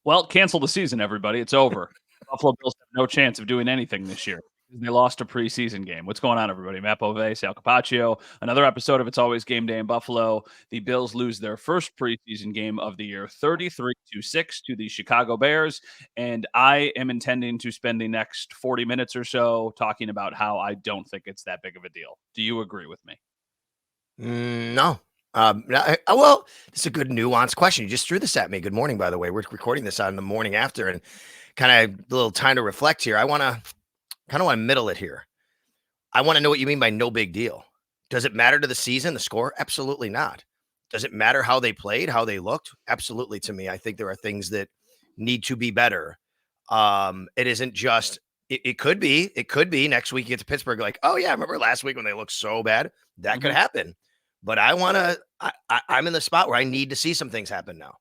Well, cancel the season, everybody. It's over. Buffalo Bills have no chance of doing anything this year. They lost a preseason game. What's going on, everybody? Matt Bove, Sal Capaccio. Another episode of It's Always Game Day in Buffalo. The Bills lose their first preseason game of the year, 33-6 to the Chicago Bears. And I am intending to spend the next 40 minutes or so talking about how I don't think it's that big of a deal. Do you agree with me? No. Well, it's a good nuanced question. You just threw this at me. Good morning, by the way. We're recording this on the morning after, and kind of a little time to reflect here. I want to kind of want to middle it here. I want to know what you mean by no big deal. Does it matter to the season, the score? Absolutely not. Does it matter how they played, how they looked? Absolutely. To me, I think there are things that need to be better. It isn't just. It could be. It could be next week you get to Pittsburgh. Like, oh yeah, remember last week when they looked so bad? That could happen. But I want to. I'm in the spot where I need to see some things happen now.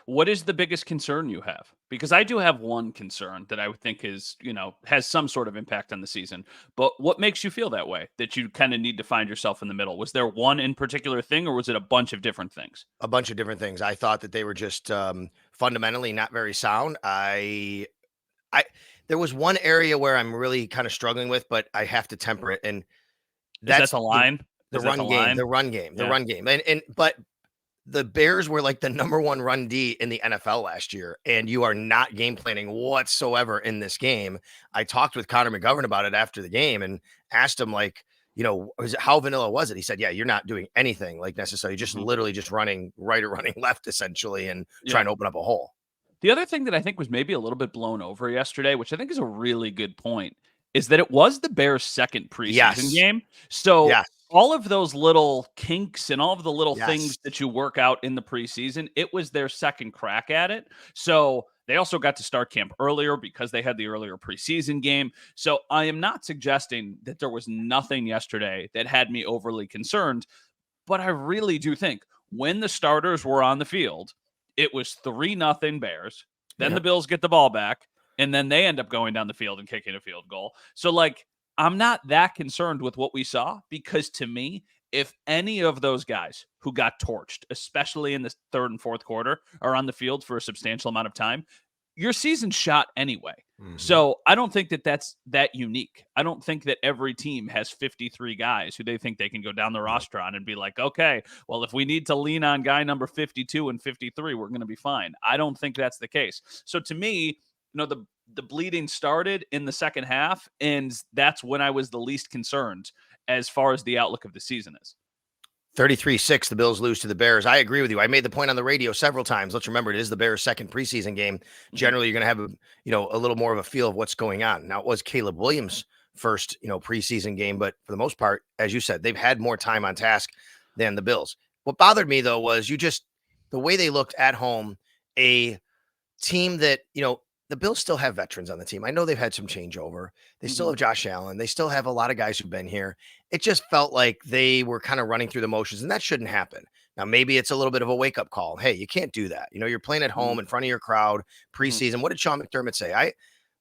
What is the biggest concern you have? Because I do have one concern that I would think is, has some sort of impact on the season. But what makes you feel that way? That you kind of need to find yourself in the middle? Was there one in particular thing, or was it a bunch of different things? A bunch of different things. I thought that they were just fundamentally not very sound. I there was one area where I'm really kind of struggling with, but I have to temper it, and Is that that's the line? the Is that the run game. line? The Yeah. run game, and but the Bears were like the number one run D in the NFL last year, and you are not game planning whatsoever in this game. I talked with Connor McGovern about it after the game and asked him, like, how vanilla was it? He said, yeah, you're not doing anything like necessarily, just literally just running right or running left essentially and trying to open up a hole. The other thing that I think was maybe a little bit blown over yesterday, which I think is a really good point, is that it was the Bears' second preseason game. So Yes. all of those little kinks and all of the little Yes. things that you work out in the preseason, it was their second crack at it. So they also got to start camp earlier because they had the earlier preseason game. So I am not suggesting that there was nothing yesterday that had me overly concerned, but I really do think when the starters were on the field, it was 3-0 Bears. Then the Bills get the ball back, and then they end up going down the field and kicking a field goal. So, I'm not that concerned with what we saw because to me, if any of those guys who got torched, especially in the third and fourth quarter, are on the field for a substantial amount of time, your season's shot anyway. So I don't think that that's that unique. I don't think that every team has 53 guys who they think they can go down the roster on and be like, okay, well, if we need to lean on guy number 52 and 53, we're going to be fine. I don't think that's the case. So to me, the bleeding started in the second half, and that's when I was the least concerned as far as the outlook of the season is. 33-6, the Bills lose to the Bears. I agree with you. I made the point on the radio several times. Let's remember, it is the Bears' second preseason game. Generally, you're going to have a little more of a feel of what's going on. Now, it was Caleb Williams' first, preseason game, but for the most part, as you said, they've had more time on task than the Bills. What bothered me, though, was the way they looked at home, a team that, the Bills still have veterans on the team. I know they've had some changeover. They still have Josh Allen. They still have a lot of guys who've been here. It just felt like they were kind of running through the motions, and that shouldn't happen. Now, maybe it's a little bit of a wake-up call. Hey, you can't do that. You're playing at home in front of your crowd preseason. What did Sean McDermott say?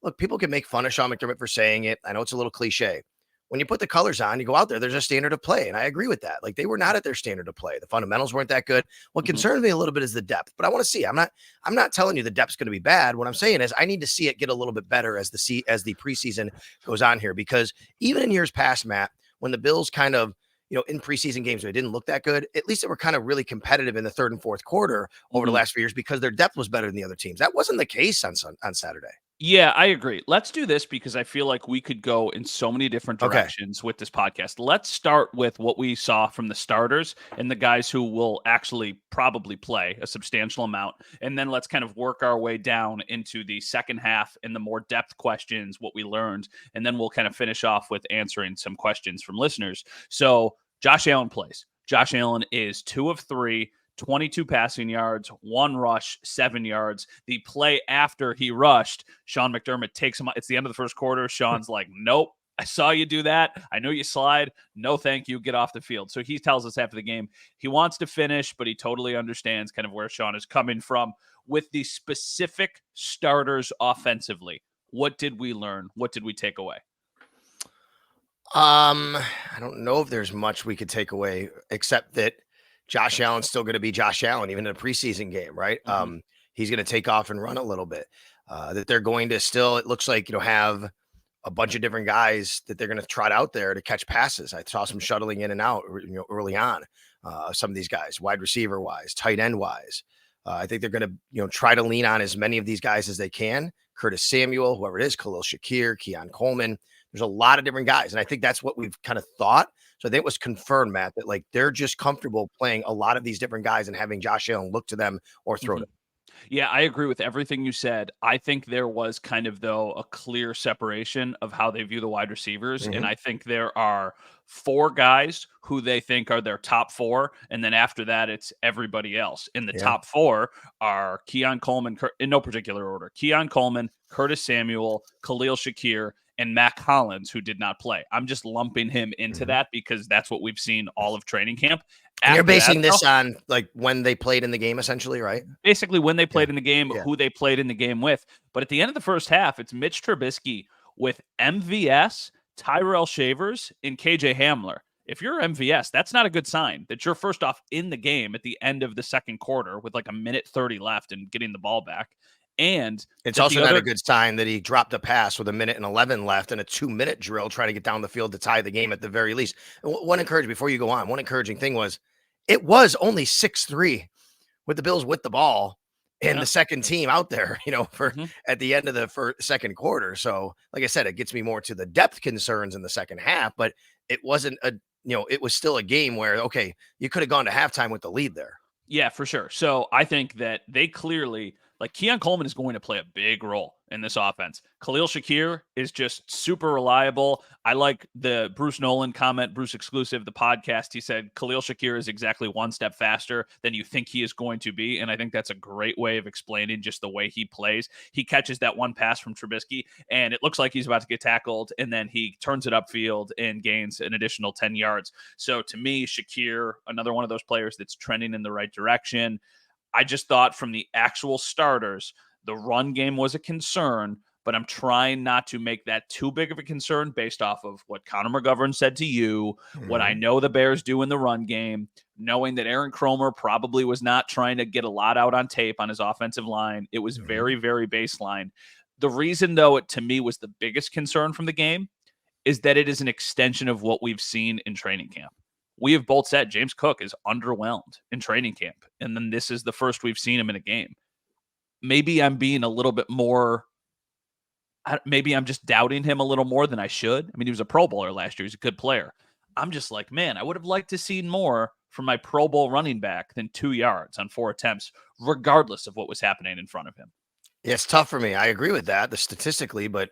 Look, people can make fun of Sean McDermott for saying it. I know it's a little cliche. When you put the colors on, you go out there's a standard of play. And I agree with that. Like, they were not at their standard of play. The fundamentals weren't that good. What concerns me a little bit is the depth, but I want to see. I'm not telling you the depth's going to be bad. What I'm saying is I need to see it get a little bit better as the preseason goes on here, because even in years past, Matt, when the Bills kind of, in preseason games where it didn't look that good, at least they were kind of really competitive in the third and fourth quarter over the last few years because their depth was better than the other teams. That wasn't the case on Saturday. Yeah, I agree. Let's do this because I feel like we could go in so many different directions with this podcast. Let's start with what we saw from the starters and the guys who will actually probably play a substantial amount. And then let's kind of work our way down into the second half and the more depth questions, what we learned. And then we'll kind of finish off with answering some questions from listeners. So Josh Allen plays. Josh Allen is 2 of 3. 22 passing yards, 1 rush, 7 yards. The play after he rushed, Sean McDermott takes him. It's the end of the first quarter. Sean's like, nope, I saw you do that. I know you slide. No, thank you. Get off the field. So he tells us after the game he wants to finish, but he totally understands kind of where Sean is coming from with the specific starters offensively. What did we learn? What did we take away? I don't know if there's much we could take away except that Josh Allen's still going to be Josh Allen, even in a preseason game, right? he's going to take off and run a little bit. That they're going to still, it looks like, have a bunch of different guys that they're going to trot out there to catch passes. I saw some shuttling in and out, early on. Some of these guys, wide receiver wise, tight end wise. I think they're going to, try to lean on as many of these guys as they can. Curtis Samuel, whoever it is, Khalil Shakir, Keon Coleman. There's a lot of different guys. And I think that's what we've kind of thought. So I think it was confirmed, Matt, that like they're just comfortable playing a lot of these different guys and having Josh Allen look to them or throw to them. Yeah, I agree with everything you said. I think there was kind of, though, a clear separation of how they view the wide receivers. And I think there are 4 guys who they think are their top 4. And then after that, it's everybody else. And the top 4 are Keon Coleman, in no particular order, Keon Coleman, Curtis Samuel, Khalil Shakir, and Mac Hollins, who did not play. I'm just lumping him into that because that's what we've seen all of training camp. And you're basing this on like when they played in the game, essentially, right? Basically, when they played in the game, who they played in the game with. But at the end of the first half, it's Mitch Trubisky with MVS, Tyrell Shavers, and KJ Hamler. If you're MVS, that's not a good sign that you're first off in the game at the end of the second quarter with like a minute 30 left and getting the ball back. And it's also not a good sign that he dropped a pass with a minute and 11 left in a 2-minute drill trying to get down the field to tie the game at the very least. One encouraging thing was it was only 6-3 with the Bills with the ball and the second team out there, for at the end of the second quarter. So like I said, it gets me more to the depth concerns in the second half, but it wasn't it was still a game where, okay, you could have gone to halftime with the lead there. Yeah, for sure. So I think that they clearly, like, Keon Coleman is going to play a big role in this offense. Khalil Shakir is just super reliable. I like the Bruce Nolan comment, Bruce Exclusive, the podcast. He said Khalil Shakir is exactly one step faster than you think he is going to be. And I think that's a great way of explaining just the way he plays. He catches that one pass from Trubisky, and it looks like he's about to get tackled, and then he turns it upfield and gains an additional 10 yards. So to me, Shakir, another one of those players that's trending in the right direction. I just thought from the actual starters, the run game was a concern, but I'm trying not to make that too big of a concern based off of what Connor McGovern said to you, what I know the Bears do in the run game, knowing that Aaron Kromer probably was not trying to get a lot out on tape on his offensive line. It was very, very baseline. The reason, though, it to me was the biggest concern from the game is that it is an extension of what we've seen in training camp. We have both said James Cook is underwhelmed in training camp, and then this is the first we've seen him in a game. Maybe I'm being a little bit more, maybe I'm just doubting him a little more than I should. I mean, he was a Pro Bowler last year. He's a good player. I'm just like, man, I would have liked to see more from my Pro Bowl running back than 2 yards on 4 attempts, regardless of what was happening in front of him. Yeah, it's tough for me. I agree with that, statistically, but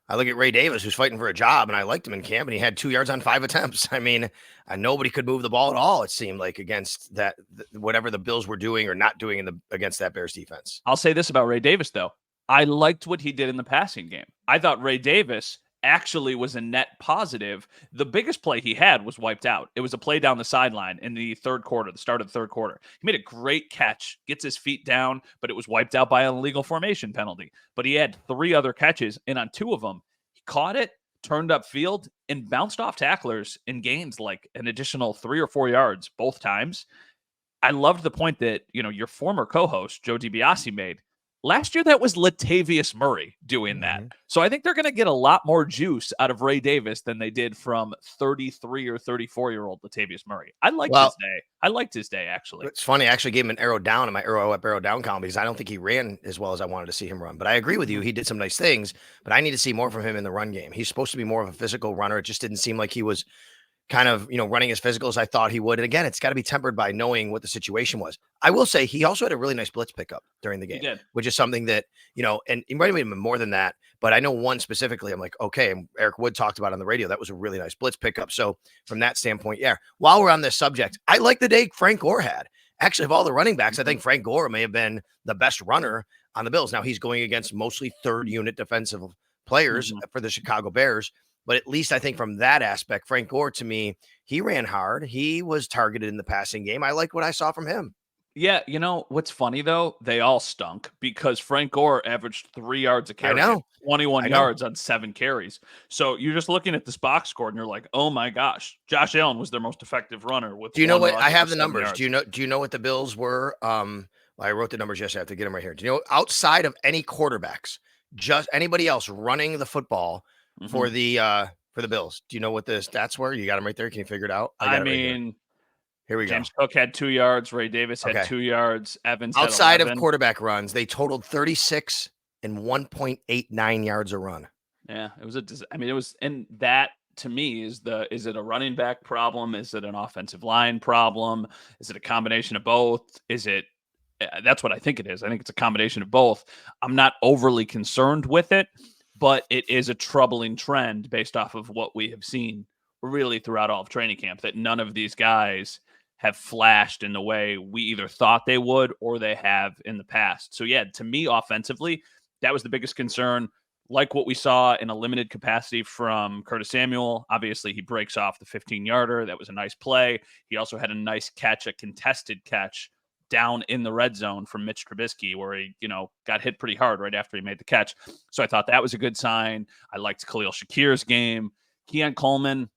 I look at Ray Davis, who's fighting for a job, and I liked him in camp, and he had 2 yards on 5 attempts. I mean, nobody could move the ball at all, it seemed like, against that, whatever the Bills were doing or not doing against that Bears defense. I'll say this about Ray Davis, though. I liked what he did in the passing game. I thought Ray Davis actually was a net positive. The biggest play he had was wiped out. It was a play down the sideline in the third quarter, the start of the third quarter. He made a great catch, gets his feet down, but it was wiped out by an illegal formation penalty. But he had 3 other catches, and on 2 of them, he caught it, turned upfield, and bounced off tacklers and gains like an additional 3 or 4 yards both times. I loved the point that, your former co-host, Joe DiBiase, made. Last year, that was Latavius Murray doing that. So I think they're going to get a lot more juice out of Ray Davis than they did from 33 or 34-year-old Latavius Murray. I liked his day. I liked his day, actually. It's funny. I actually gave him an arrow down in my arrow up, arrow down column because I don't think he ran as well as I wanted to see him run. But I agree with you. He did some nice things, but I need to see more from him in the run game. He's supposed to be more of a physical runner. It just didn't seem like he was kind of, running as physical as I thought he would. And again, it's got to be tempered by knowing what the situation was. I will say he also had a really nice blitz pickup during the game, which is something that, and he might have been more than that, but I know one specifically, I'm like, okay. And Eric Wood talked about on the radio. That was a really nice blitz pickup. So from that standpoint, yeah, while we're on this subject, I like the day Frank Gore had. Actually, of all the running backs, I think Frank Gore may have been the best runner on the Bills. Now he's going against mostly third unit defensive players for the Chicago Bears. But at least I think from that aspect, Frank Gore, to me, he ran hard. He was targeted in the passing game. I like what I saw from him. Yeah, what's funny, though? They all stunk because Frank Gore averaged 3 yards a carry. 21 yards on 7 carries. So you're just looking at this box score, and you're like, oh, my gosh. Josh Allen was their most effective runner. Do you know what? I have the numbers. Do you know what the Bills were I wrote the numbers yesterday. I have to get them right here. Do you know, outside of any quarterbacks, just anybody else running the football Mm-hmm. for the Bills? Do you know what the stats were? You got them right there. Can you figure it out? I I got it right here. mean, Here we go. James Cook had 2 yards. Ray Davis had Okay. 2 yards. Evans had Outside of 11. quarterback runs, they totaled 36 and 1.89 yards a run. Yeah, it was I mean, it was, and that to me is it a running back problem? Is it an offensive line problem? Is it a combination of both? Is it, that's what I think it is. I think it's a combination of both. I'm not overly concerned with it, but it is a troubling trend based off of what we have seen really throughout all of training camp, that none of these guys have flashed in the way we either thought they would or they have in the past. So yeah, to me, offensively, that was the biggest concern. Like what we saw in a limited capacity from Curtis Samuel. Obviously, he breaks off the 15-yarder. That was a nice play. He also had a nice catch, a contested catch down in the red zone from Mitch Trubisky, where he, got hit pretty hard right after he made the catch. So I thought that was a good sign. I liked Khalil Shakir's game. Keon Coleman,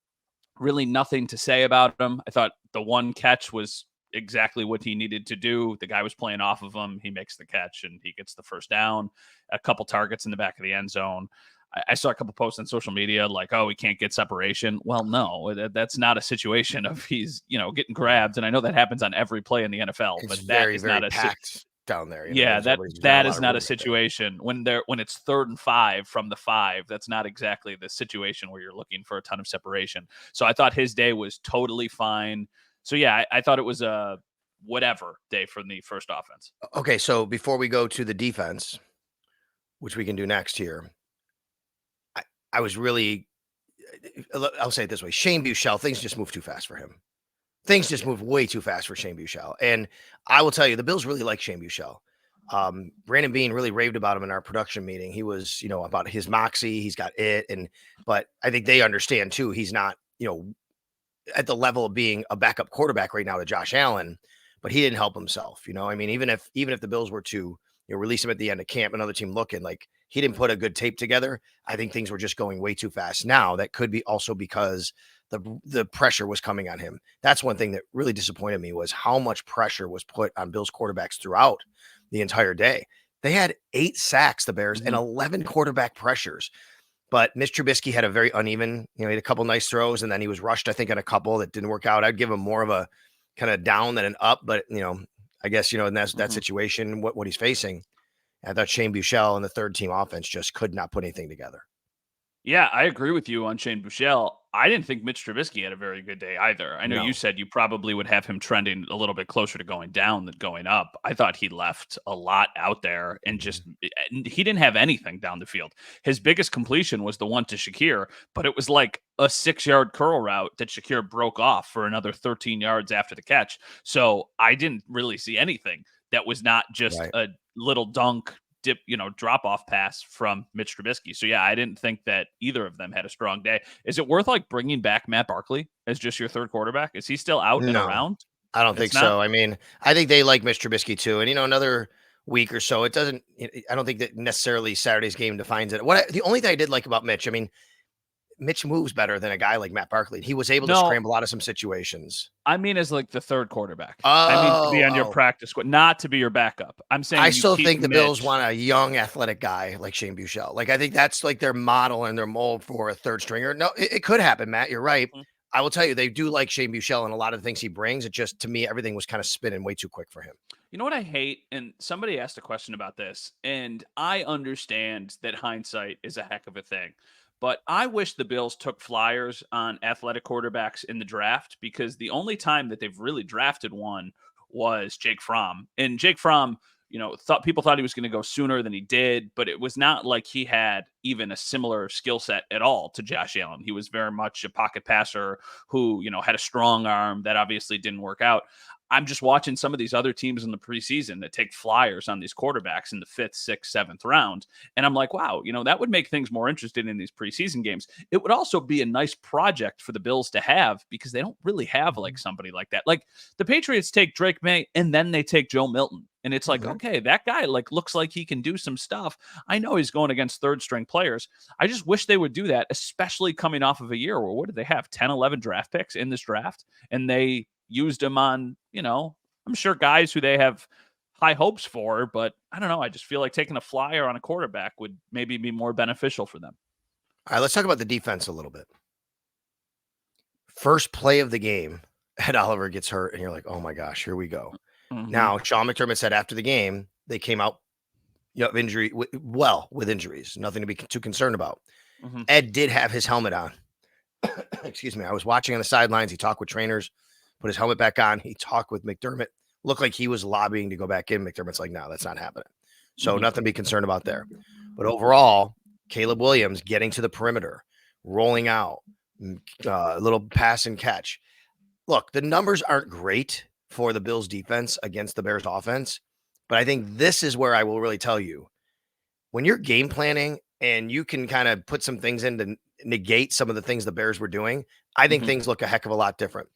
really nothing to say about him. I thought the one catch was exactly what he needed to do. The guy was playing off of him. He makes the catch and he gets the first down. A couple targets in the back of the end zone. I saw a couple posts on social media like, oh, he can't get separation. Well, no, that's not a situation of he's, getting grabbed. And I know that happens on every play in the NFL, It's but very, that is very not a packed down there. Yeah, there's that a is lot not a of room right there. situation when it's 3rd and 5 from the 5. That's not exactly the situation where you're looking for a ton of separation. So I thought his day was totally fine. So yeah, I thought it was a whatever day from the first offense. Okay, so before we go to the defense, which we can do next here, I was really, I'll say it this way: Shane Buechele, things just move too fast for him. Things just move way too fast for Shane Buechele. And I will tell you, the Bills really like Shane Buechele. Brandon Beane really raved about him in our production meeting. He was, about his moxie. He's got it. But I think they understand too, he's not, at the level of being a backup quarterback right now to Josh Allen, but he didn't help himself. I mean, even if the Bills were to release him at the end of camp, another team looking like he didn't put a good tape together, I think things were just going way too fast. Now that could be also because the pressure was coming on him. That's one thing that really disappointed me, was how much pressure was put on Bills quarterbacks throughout the entire day. They had 8 sacks, the Bears, and 11 quarterback pressures. But Mitch Trubisky had a very uneven, he had a couple nice throws, and then he was rushed, I think, on a couple that didn't work out. I'd give him more of a kind of down than an up, but I guess, in that situation, what he's facing, I thought Shane Buechele and the third team offense just could not put anything together. Yeah, I agree with you on Shane Buechele. I didn't think Mitch Trubisky had a very good day either. I know you said you probably would have him trending a little bit closer to going down than going up. I thought he left a lot out there and he didn't have anything down the field. His biggest completion was the one to Shakir, but it was like a 6-yard curl route that Shakir broke off for another 13 yards after the catch. So I didn't really see anything that was not just a little dunk dip, drop off pass from Mitch Trubisky. So yeah, I didn't think that either of them had a strong day. Is it worth bringing back Matt Barkley as just your third quarterback? Is he still out and around? I don't think so. I mean, I think they like Mitch Trubisky too. And another week or so, I don't think that necessarily Saturday's game defines it. The only thing I did like about Mitch, I mean, Mitch moves better than a guy like Matt Barkley. He was able to scramble out of some situations. I mean, as the third quarterback. I mean, to be on your practice squad, not to be your backup. I'm saying I still think the Bills want a young, athletic guy like Shane Buechele. I think that's their model and their mold for a third stringer. No, it could happen, Matt. You're right. I will tell you, they do like Shane Buechele and a lot of the things he brings. It just, to me, everything was kind of spinning way too quick for him. You know what I hate? And somebody asked a question about this, and I understand that hindsight is a heck of a thing. But I wish the Bills took flyers on athletic quarterbacks in the draft, because the only time that they've really drafted one was Jake Fromm. And Jake Fromm, people thought he was going to go sooner than he did, but it was not like he had even a similar skill set at all to Josh Allen. He was very much a pocket passer who, had a strong arm. That obviously didn't work out. I'm just watching some of these other teams in the preseason that take flyers on these quarterbacks in the 5th, 6th, 7th round. And I'm like, wow, that would make things more interesting in these preseason games. It would also be a nice project for the Bills to have, because they don't really have somebody like that. Like the Patriots take Drake May and then they take Joe Milton. And it's like, okay, that guy looks like he can do some stuff. I know he's going against third string players. I just wish they would do that, especially coming off of a year where, what did they have? 10, 11 draft picks in this draft. And they used him on, I'm sure guys who they have high hopes for, but I don't know. I just feel like taking a flyer on a quarterback would maybe be more beneficial for them. All right, let's talk about the defense a little bit. First play of the game, Ed Oliver gets hurt, and you're like, oh my gosh, here we go. Mm-hmm. Now, Sean McDermott said after the game, they came out with injuries, nothing to be too concerned about. Mm-hmm. Ed did have his helmet on. Excuse me. I was watching on the sidelines. He talked with trainers, put his helmet back on. He talked with McDermott. Looked like he was lobbying to go back in. McDermott's like, no, that's not happening. So nothing to be concerned about there. But overall, Caleb Williams getting to the perimeter, rolling out, a little pass and catch. Look, the numbers aren't great for the Bills defense against the Bears offense, but I think this is where I will really tell you, when you're game planning and you can kind of put some things in to negate some of the things the Bears were doing, I think things look a heck of a lot different.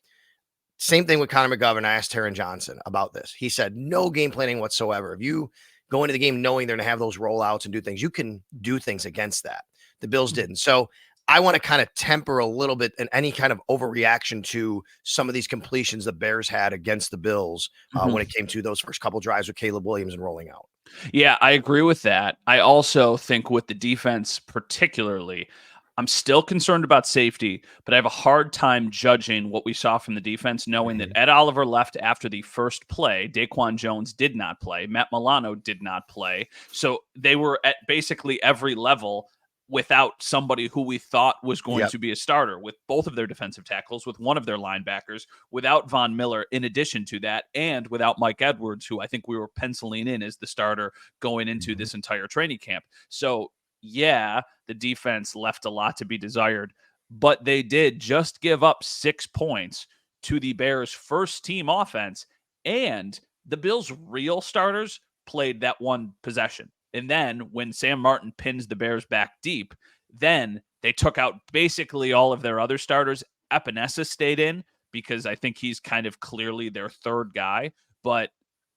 Same thing with Connor McGovern. I asked Taron Johnson about this. He said, no game planning whatsoever. If you go into the game knowing they're going to have those rollouts and do things, you can do things against that. The Bills didn't. So I want to kind of temper a little bit in any kind of overreaction to some of these completions the Bears had against the Bills when it came to those first couple drives with Caleb Williams and rolling out. Yeah, I agree with that. I also think with the defense particularly, I'm still concerned about safety, but I have a hard time judging what we saw from the defense, knowing that Ed Oliver left after the first play. Daquan Jones did not play. Matt Milano did not play. So they were at basically every level without somebody who we thought was going to be a starter, with both of their defensive tackles, with one of their linebackers, without Von Miller in addition to that, and without Mike Edwards, who I think we were penciling in as the starter going into this entire training camp. So yeah, the defense left a lot to be desired, but they did just give up 6 points to the Bears' first team offense, and the Bills' real starters played that one possession. And then when Sam Martin pins the Bears back deep, then they took out basically all of their other starters. Epinesa stayed in because I think he's kind of clearly their third guy, but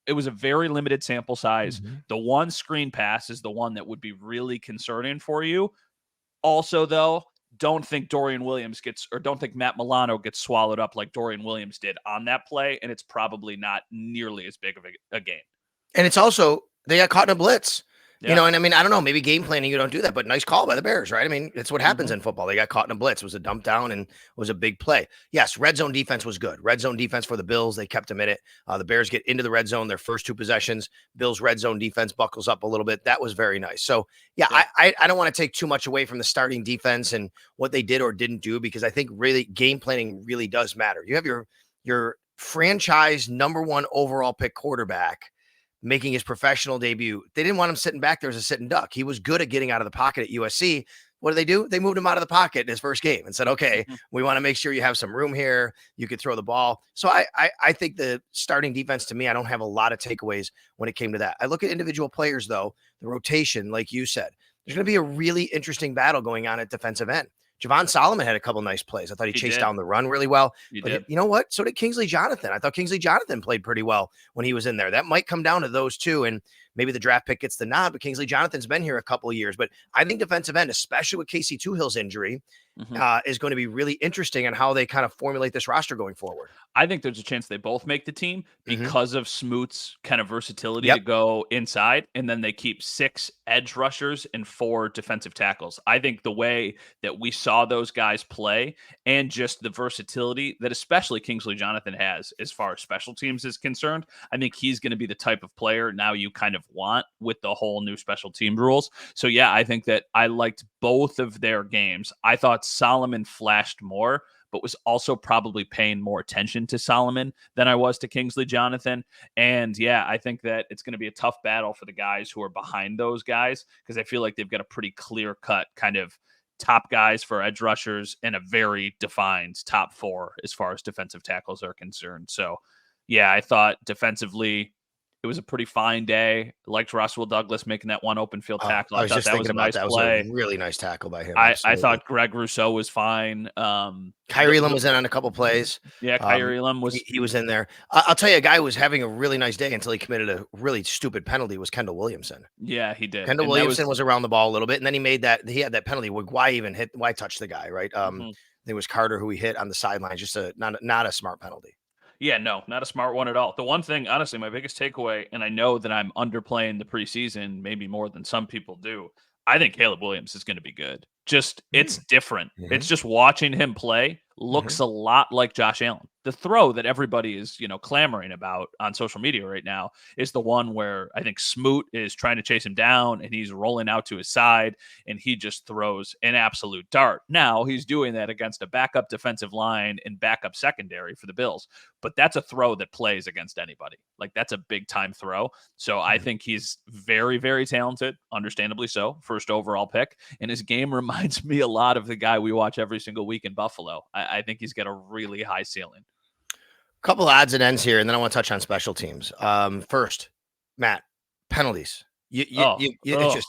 it was a very limited sample size. The one screen pass is the one that would be really concerning for you. Also, though, don't think Matt Milano gets swallowed up like Dorian Williams did on that play, and it's probably not nearly as big of a gain. And it's also, they got caught in a blitz. Yeah. You know, and I mean, I don't know, maybe game planning, you don't do that, but nice call by the Bears, right? I mean, it's what happens in football. They got caught in a blitz. It was a dump down and was a big play. Yes, red zone defense was good. Red zone defense for the Bills. They kept them in it. The Bears get into the red zone, their first two possessions. Bills red zone defense buckles up a little bit. That was very nice. So, yeah. I don't want to take too much away from the starting defense and what they did or didn't do, because I think really game planning really does matter. You have your franchise number one overall pick quarterback making his professional debut. They didn't want him sitting back there as a sitting duck. He was good at getting out of the pocket at USC. What do? They moved him out of the pocket in his first game and said, okay, we want to make sure you have some room here. You could throw the ball. So I think the starting defense, to me, I don't have a lot of takeaways when it came to that. I look at individual players, though, the rotation, like you said, there's going to be a really interesting battle going on at defensive end. Javon Solomon had a couple nice plays. I thought he chased down the run really well. But you know what? So did Kingsley Jonathan. I thought Kingsley Jonathan played pretty well when he was in there. That might come down to those two, and maybe the draft pick gets the nod, but Kingsley Jonathan's been here a couple of years. But I think defensive end, especially with Casey Tuhill's injury, is going to be really interesting on how they kind of formulate this roster going forward. I think there's a chance they both make the team because of Smoot's kind of versatility to go inside, and then they keep 6 edge rushers and 4 defensive tackles. I think the way that we saw those guys play and just the versatility that especially Kingsley Jonathan has as far as special teams is concerned, I think he's going to be the type of player now you kind of want with the whole new special team rules. So yeah, I think that I liked both of their games. I thought Solomon flashed more, but was also probably paying more attention to Solomon than I was to Kingsley Jonathan. And yeah, I think that it's going to be a tough battle for the guys who are behind those guys, because I feel like they've got a pretty clear cut kind of top guys for edge rushers and a very defined top 4 as far as defensive tackles are concerned. So yeah, I thought defensively it was a pretty fine day. I liked Russell Douglas making that one open field tackle. I was just thinking about that. Play. Was a really nice tackle by him. I thought Greg Rousseau was fine. Kyrie Elam was in on a couple plays. Yeah, Kyrie Elam was. He was in there. I'll tell you, a guy who was having a really nice day until he committed a really stupid penalty was Kendall Williamson. Yeah, he did. Kendall Williamson was around the ball a little bit, and then he made that. He had that penalty. Why touch the guy, right? I think it was Carter who he hit on the sideline. Just not a smart penalty. Yeah, no, not a smart one at all. The one thing, honestly, my biggest takeaway, and I know that I'm underplaying the preseason maybe more than some people do. I think Caleb Williams is going to be good. Just it's Mm, different. mhm, It's just watching him play looks mhm. a lot like Josh Allen. The throw that everybody is, clamoring about on social media right now is the one where I think Smoot is trying to chase him down and he's rolling out to his side and he just throws an absolute dart. Now he's doing that against a backup defensive line and backup secondary for the Bills, but that's a throw that plays against anybody. Like that's a big time throw. So I Mhm. think he's very, very talented, understandably so, first overall pick. And his game reminds me a lot of the guy we watch every single week in Buffalo. I think he's got a really high ceiling. Couple odds and ends here, and then I want to touch on special teams. First, Matt, penalties. Oh, It's oh, just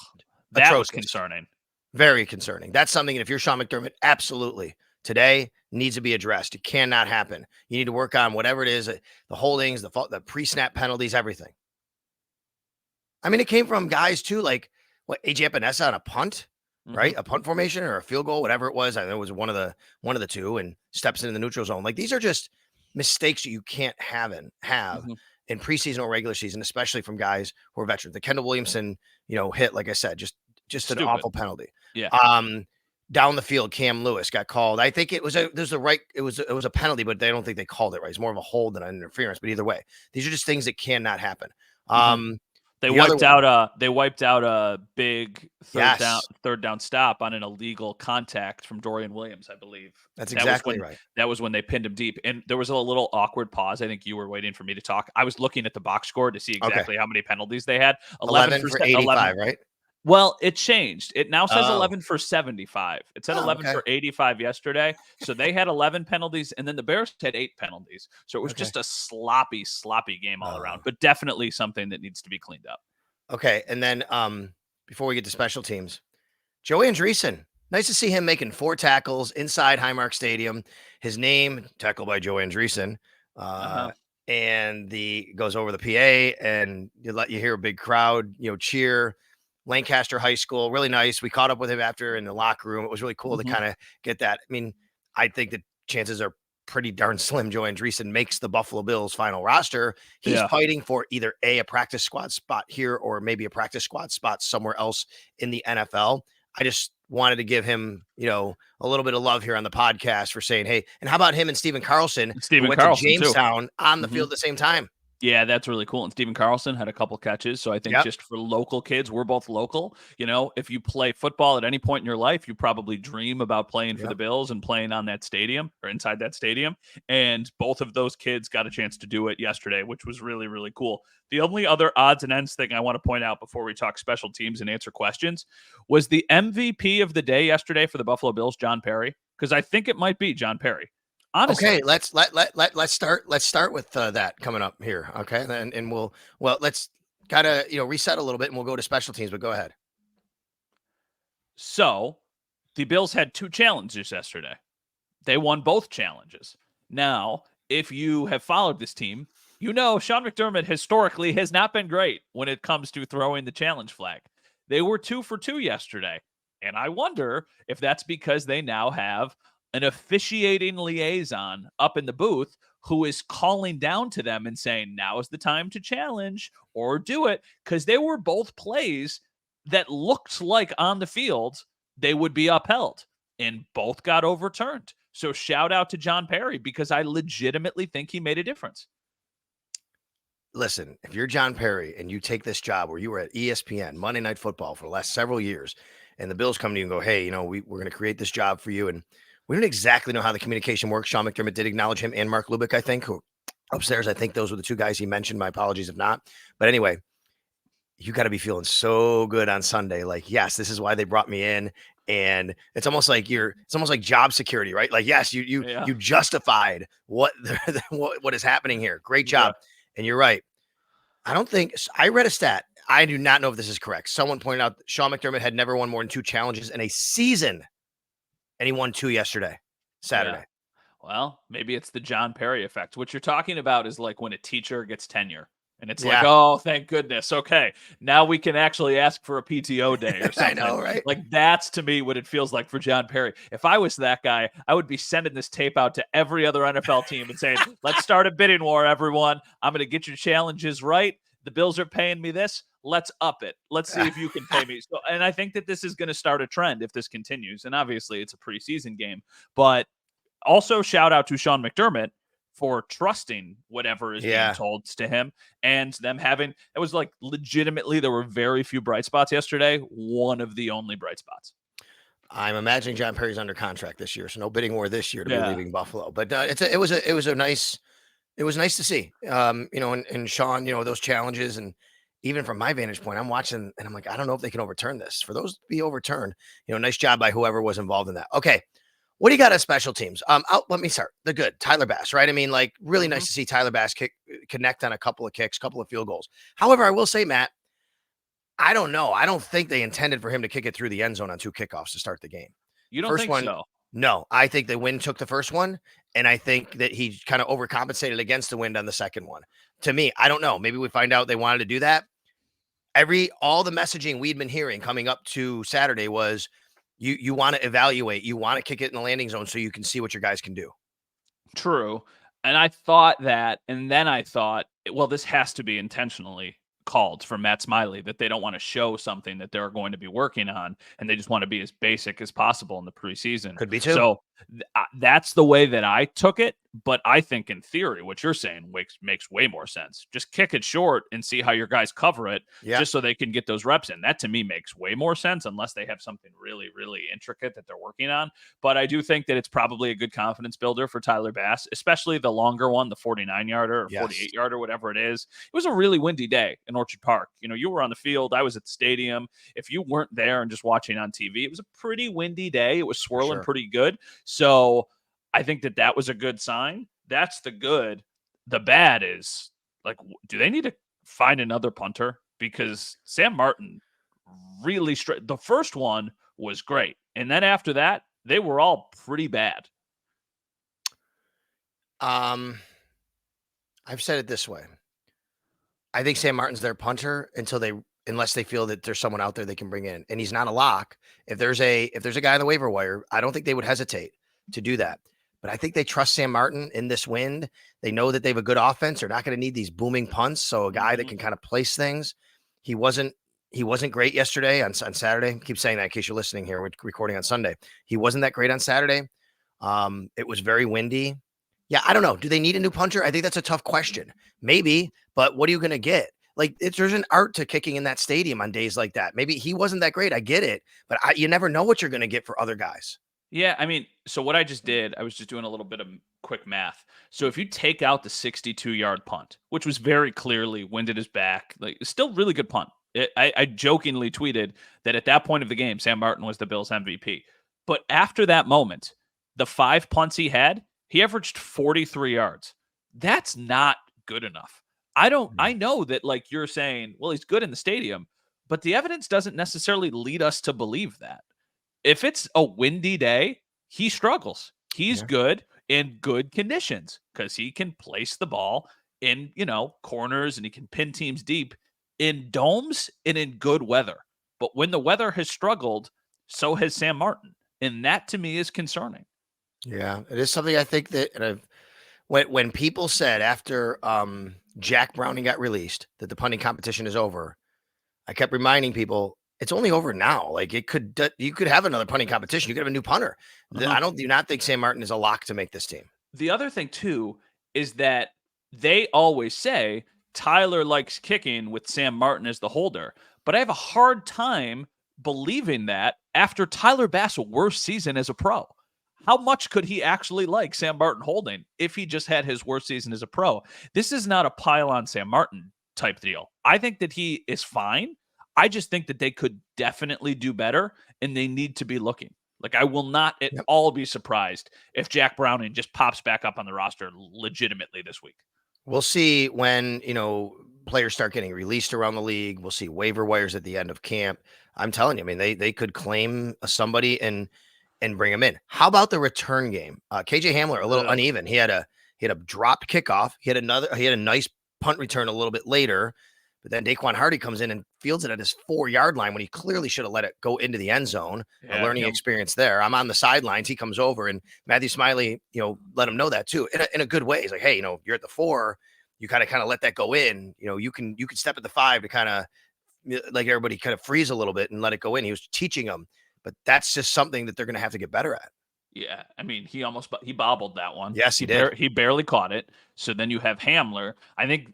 that was atrocious. concerning. Very concerning. That's something, if you're Sean McDermott, absolutely today needs to be addressed. It cannot happen. You need to work on whatever it is, the holdings, the pre-snap penalties, everything. I mean, it came from guys too, like what AJ Epinesa on a punt, right? Mhm. A punt formation or a field goal, whatever it was. I know it was one of the two, and steps into the neutral zone. Like these are just mistakes that you can't have Mhm. in preseason or regular season, especially from guys who are veterans. The Kendall Williamson, hit, like I said, just an Stupid. awful penalty. Yeah. Down the field, Cam Lewis got called. I think it was a penalty, but they don't think they called it right. It's more of a hold than an interference. But either way, these are just things that cannot happen. Mhm. They The other wiped one, out a big yes, third down stop on an illegal contact from Dorian Williams, I believe. that's That was exactly when right. they pinned him deep. And there was a little awkward pause. I think you were waiting for me to talk. I was looking at the box score to see Okay. exactly how many penalties they had. 11 11 for for 11. 85, right? Well, it changed. It now says Oh. 11 for 75. It said Oh, 11 okay. for 85 yesterday. So they had 11 penalties, and then the Bears had 8 penalties. So it was Okay. just a sloppy, sloppy game all around, Oh. but definitely something that needs to be cleaned up. Okay, and then, before we get to special teams, Joe Andreessen. Nice to see him making 4 tackles inside Highmark Stadium. His name, tackled by Joe Andreessen, Uh-huh. and the goes over the PA, and you hear a big crowd, cheer. Lancaster High School, really nice. We caught up with him after in the locker room. It was really cool to Mhm. kind of get that. I mean, I think the chances are pretty darn slim Joe Andreessen makes the Buffalo Bills final roster. He's Yeah. fighting for either a practice squad spot here or maybe a practice squad spot somewhere else in the NFL. I just wanted to give him, a little bit of love here on the podcast for saying, hey, and how about him and Stephen Carlson, who Stephen went to Carlson too. Jamestown on the field Mhm. at the same time? Yeah, that's really cool. And Stephen Carlson had a couple catches. So I think Yep. just for local kids, we're both local. If you play football at any point in your life, you probably dream about playing for the Yep. Bills and playing on that stadium or inside that stadium. And both of those kids got a chance to do it yesterday, which was really, really cool. The only other odds and ends thing I want to point out before we talk special teams and answer questions was the MVP of the day yesterday for the Buffalo Bills, John Perry, because I think it might be John Perry. Okay, Honestly, let's start with that coming up here. Okay, and let's gotta reset a little bit, and we'll go to special teams. But go ahead. so the Bills had 2 challenges yesterday. They won both challenges. Now, if you have followed this team, Sean McDermott historically has not been great when it comes to throwing the challenge flag. They were 2 for 2 yesterday. And I wonder if that's because they now have an officiating liaison up in the booth who is calling down to them and saying, now is the time to challenge or do it. Because they were both plays that looked like on the field they would be upheld, and both got overturned. So shout out to John Perry because I legitimately think he made a difference. Listen, if you're John Perry and you take this job where you were at ESPN Monday Night Football for the last several years, and the Bills come to you and go, "Hey, we're going to create this job for you," and we don't exactly know how the communication works. Sean McDermott did acknowledge him and Mark Lubick, I think, who upstairs. I think those were the 2 guys he mentioned. My apologies if not. But anyway, you got to be feeling so good on Sunday. Like, yes, this is why they brought me in. And it's almost like job security, right? Like, yes, Yeah. you justified what what is happening here. Great Yeah. job. And you're right. I don't think I read a stat. I do not know if this is correct. Someone pointed out that Sean McDermott had never won more than 2 challenges in a season, and he won 2 yesterday, Yeah. Saturday. Well, maybe it's the John Perry effect. What you're talking about is like when a teacher gets tenure And it's like, oh, thank goodness. Okay, now we can actually ask for a PTO day or something. I know, right? Like, that's to me what it feels like for John Perry. If I was that guy, I would be sending this tape out to every other NFL team and saying, let's start a bidding war, everyone. I'm going to get your challenges right. The Bills are paying me this. Let's up it. Let's see if you can pay me. So, and I think that this is going to start a trend if this continues. And obviously, it's a preseason game. But also, shout out to Sean McDermott for trusting whatever is being told to him, and them having, it was like legitimately, there were very few bright spots yesterday. One of the only bright spots. I'm imagining John Perry's under contract this year, so no bidding war this year to be leaving Buffalo. But it was nice to see, and Sean, those challenges, and even from my vantage point, I'm watching and I'm like, I don't know if they can overturn this. For those to be overturned, nice job by whoever was involved in that. Okay. What do you got on special teams? Let me start. The good Tyler Bass, right? I mean, like, really nice to see Tyler Bass connect on a couple of kicks, couple of field goals. However, I will say, Matt, I don't know. I don't think they intended for him to kick it through the end zone on 2 kickoffs to start the game. You don't think so? No, I think the wind took the first one, and I think that he kind of overcompensated against the wind on the second one. To me, I don't know. Maybe we find out they wanted to do that. All the messaging we'd been hearing coming up to Saturday was, you want to evaluate, you want to kick it in the landing zone so you can see what your guys can do. True. And I thought that, and then I thought, well, this has to be intentionally called from Matt Smiley, that they don't want to show something that they're going to be working on, and they just want to be as basic as possible in the preseason. Could be too. So that's the way that I took it. But I think in theory, what you're saying makes way more sense. Just kick it short and see how your guys cover it, just so they can get those reps in. That to me makes way more sense, unless they have something really, really intricate that they're working on. But I do think that it's probably a good confidence builder for Tyler Bass, especially the longer one, the 49-yarder or 48-yarder, whatever it is. It was a really windy day in Orchard Park. You were on the field. I was at the stadium. If you weren't there and just watching on TV, it was a pretty windy day. It was swirling pretty good. So I think that was a good sign. That's the good. The bad is, like, do they need to find another punter? Because Sam Martin really the first one was great. And then after that, they were all pretty bad. I've said it this way. I think Sam Martin's their punter unless they feel that there's someone out there they can bring in, and he's not a lock. If there's a guy on the waiver wire, I don't think they would hesitate to do that. But I think they trust Sam Martin in this wind. They know that they have a good offense. They're not going to need these booming punts. So a guy that can kind of place things. He wasn't great yesterday on Saturday. I keep saying that in case you're listening here. We're recording on Sunday. He wasn't that great on Saturday. It was very windy. Yeah, I don't know. Do they need a new punter? I think that's a tough question. Maybe, but what are you going to get? Like, there's an art to kicking in that stadium on days like that. Maybe he wasn't that great. I get it, but you never know what you're going to get for other guys. Yeah, I mean, so what I just did, I was just doing a little bit of quick math. So if you take out the 62-yard punt, which was very clearly wind at his back, like, it's still really good punt. I jokingly tweeted that at that point of the game, Sam Martin was the Bills MVP. But after that moment, the 5 punts he had, he averaged 43 yards. That's not good enough. I know that, like, you're saying, well, he's good in the stadium, but the evidence doesn't necessarily lead us to believe that. If it's a windy day, he struggles. He's good in good conditions because he can place the ball in, corners, and he can pin teams deep in domes and in good weather. But when the weather has struggled, so has Sam Martin. And that to me is concerning. Yeah, it is something I think that when people said after Jack Browning got released that the punting competition is over, I kept reminding people, it's only over now. Like, you could have another punting competition. You could have a new punter. I do not think Sam Martin is a lock to make this team. The other thing too is that they always say Tyler likes kicking with Sam Martin as the holder, but I have a hard time believing that after Tyler Bass' worst season as a pro. How much could he actually like Sam Martin holding if he just had his worst season as a pro? This is not a pile on Sam Martin type deal. I think that he is fine. I just think that they could definitely do better, and they need to be looking. Like, I will not at all be surprised if Jack Browning just pops back up on the roster legitimately this week. We'll see when, players start getting released around the league. We'll see waiver wires at the end of camp. I'm telling you, I mean, they could claim somebody and bring him in. How about the return game? KJ Hamler, a little uneven. He had a dropped kickoff. He had a nice punt return a little bit later. But then Daquan Hardy comes in and fields it at his 4-yard line when he clearly should have let it go into the end zone. A learning experience there. I'm on the sidelines. He comes over, and Matthew Smiley, let him know that too in a good way. He's like, hey, you're at the 4. You kind of let that go in. You can step at the 5 to kind of like everybody kind of freeze a little bit and let it go in. He was teaching them, but that's just something that they're going to have to get better at. Yeah, I mean, he bobbled that one. Yes, he did. He barely caught it. So then you have Hamler. I think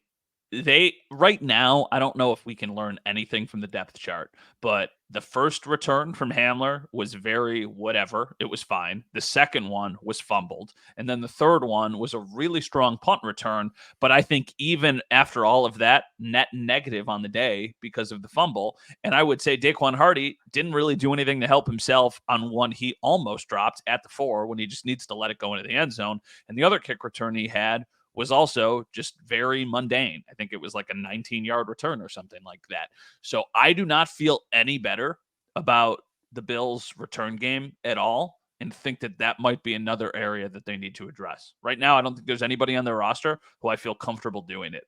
right now, I don't know if we can learn anything from the depth chart, but the first return from Hamler was very whatever. It was fine. The second one was fumbled. And then the third one was a really strong punt return. But I think even after all of that, net negative on the day because of the fumble. And I would say Daquan Hardy didn't really do anything to help himself on one he almost dropped at the 4 when he just needs to let it go into the end zone. And the other kick return he had was also just very mundane. I think it was like a 19-yard return or something like that. So I do not feel any better about the Bills' return game at all and think that might be another area that they need to address. Right now, I don't think there's anybody on their roster who I feel comfortable doing it.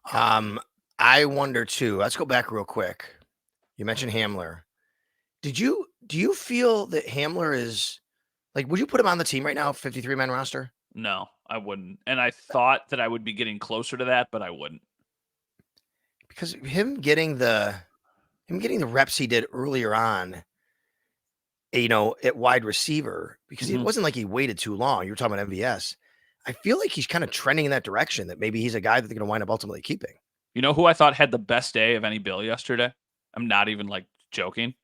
I wonder too. Let's go back real quick. You mentioned Hamler. Do you feel that Hamler is like, would you put him on the team right now, 53-man roster? No, I wouldn't. And I thought that I would be getting closer to that, but I wouldn't. Because him getting the reps he did earlier on, at wide receiver, because it wasn't like he waited too long. You were talking about MVS. I feel like he's kind of trending in that direction, that maybe he's a guy that they're going to wind up ultimately keeping. You know who I thought had the best day of any Bill yesterday? I'm not even like joking.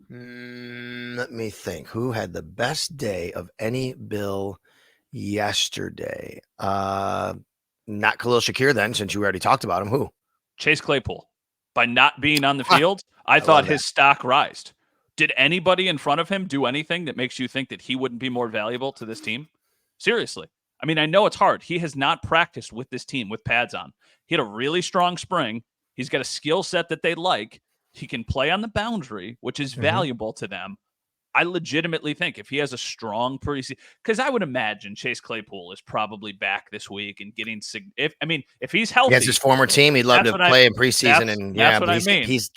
Let me think. Who had the best day of any Bill yesterday? Not Khalil Shakir then, since you already talked about him. Who? Chase Claypool. By not being on the field, I thought his stock rised. Did anybody in front of him do anything that makes you think that he wouldn't be more valuable to this team? Seriously. I mean, I know it's hard. He has not practiced with this team with pads on. He had a really strong spring. He's got a skill set that they like. He can play on the boundary, which is valuable to them. I legitimately think if he has a strong preseason, because I would imagine Chase Claypool is probably back this week and getting. If he's healthy, against his former team, he'd love to play in preseason. That's what I mean. He's